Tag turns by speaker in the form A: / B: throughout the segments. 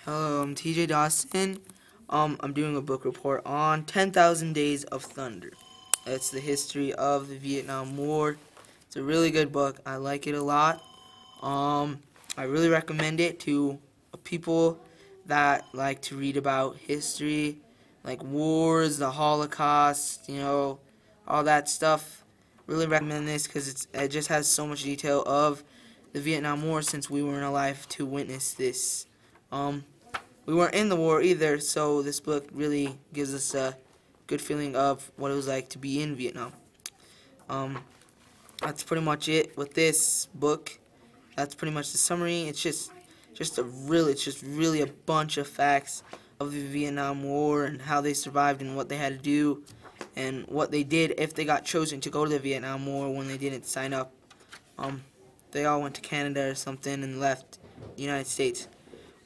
A: Hello, I'm TJ Dawson. I'm doing a book report on 10,000 Days of Thunder. It's the history of the Vietnam War. It's a really good book. I like it a lot. I really recommend it to people that like to read about history, like wars, the Holocaust, all that stuff. Really recommend this because it just has so much detail of the Vietnam War since we weren't alive to witness this. We weren't in the war either, so this book really gives us a good feeling of what it was like to be in Vietnam. That's pretty much it with this book. That's pretty much the summary. It's just really a bunch of facts of the Vietnam War and how they survived and what they had to do and what they did if they got chosen to go to the Vietnam War when they didn't sign up. They all went to Canada or something and left the United States.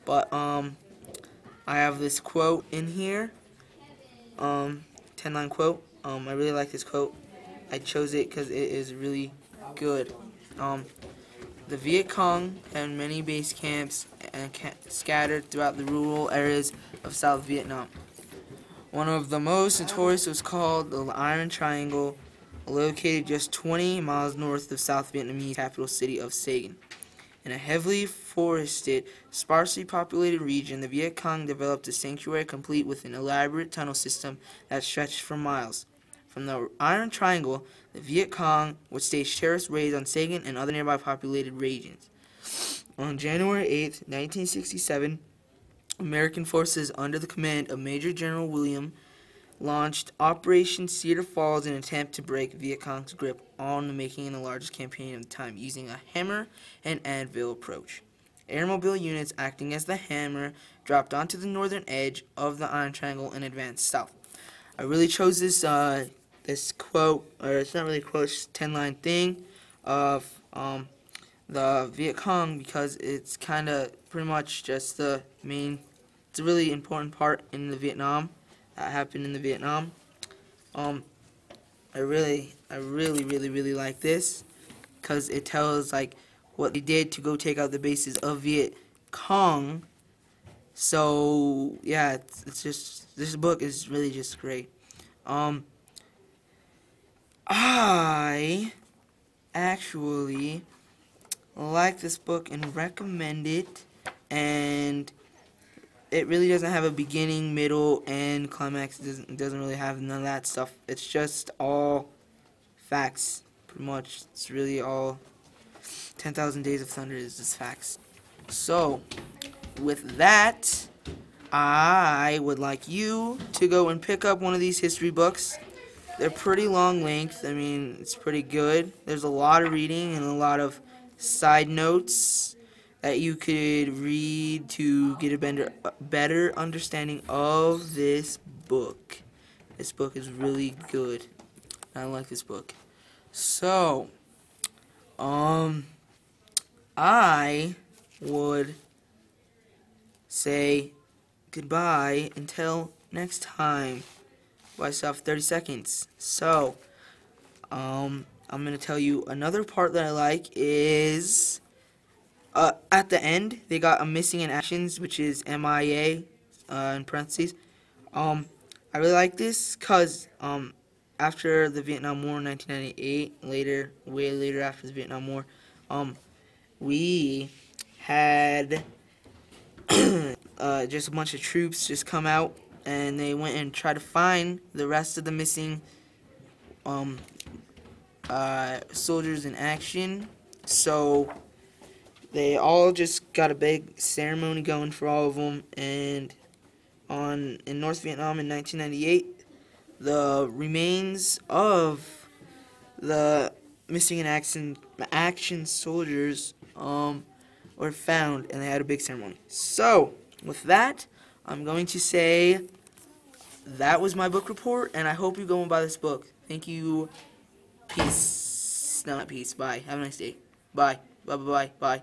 A: But I have this quote in here, 10-line quote. I really like this quote. I chose it because it is really good. The Viet Cong had many base camps and scattered throughout the rural areas of South Vietnam. One of the most notorious was called the Iron Triangle, located just 20 miles north of South Vietnamese capital city of Saigon. In a heavily forested, sparsely populated region, the Viet Cong developed a sanctuary complete with an elaborate tunnel system that stretched for miles. From the Iron Triangle, the Viet Cong would stage terrorist raids on Saigon and other nearby populated regions. On January 8, 1967, American forces under the command of Major General William launched Operation Cedar Falls in an attempt to break Viet Cong's grip on the making the largest campaign of the time, using a hammer and anvil approach. Airmobile units acting as the hammer dropped onto the northern edge of the Iron Triangle and advanced south. I really chose this quote, or it's not really a quote, it's a 10-line thing of the Viet Cong because it's kind of pretty much just the main, it's a really important part in the Vietnam. That happened in the Vietnam. I really like this because it tells like what they did to go take out the bases of Viet Cong. So yeah, it's just, this book is really just great. I actually like this book and recommend it, and it really doesn't have a beginning, middle, and climax. It doesn't really have none of that stuff. It's just all facts, pretty much. It's really all 10,000 Days of Thunder is just facts. So, with that, I would like you to go and pick up one of these history books. They're pretty long length. I mean, it's pretty good. There's a lot of reading and a lot of side notes that you could read to get a better understanding of this book. This book is really good. I like this book. So, I would say goodbye until next time. I still have 30 seconds. So, I'm going to tell you another part that I like is at the end, they got a missing in actions, which is MIA, in parentheses. I really like this because after the Vietnam War in 1998, way later after the Vietnam War, we had just a bunch of troops just come out, and they went and tried to find the rest of the missing soldiers in action. So they all just got a big ceremony going for all of them, and in North Vietnam in 1998, the remains of the missing in action soldiers were found, and they had a big ceremony. So with that, I'm going to say that was my book report, and I hope you go and buy this book. Thank you. Peace. No, not peace. Bye. Have a nice day. Bye. Bye. Bye. Bye.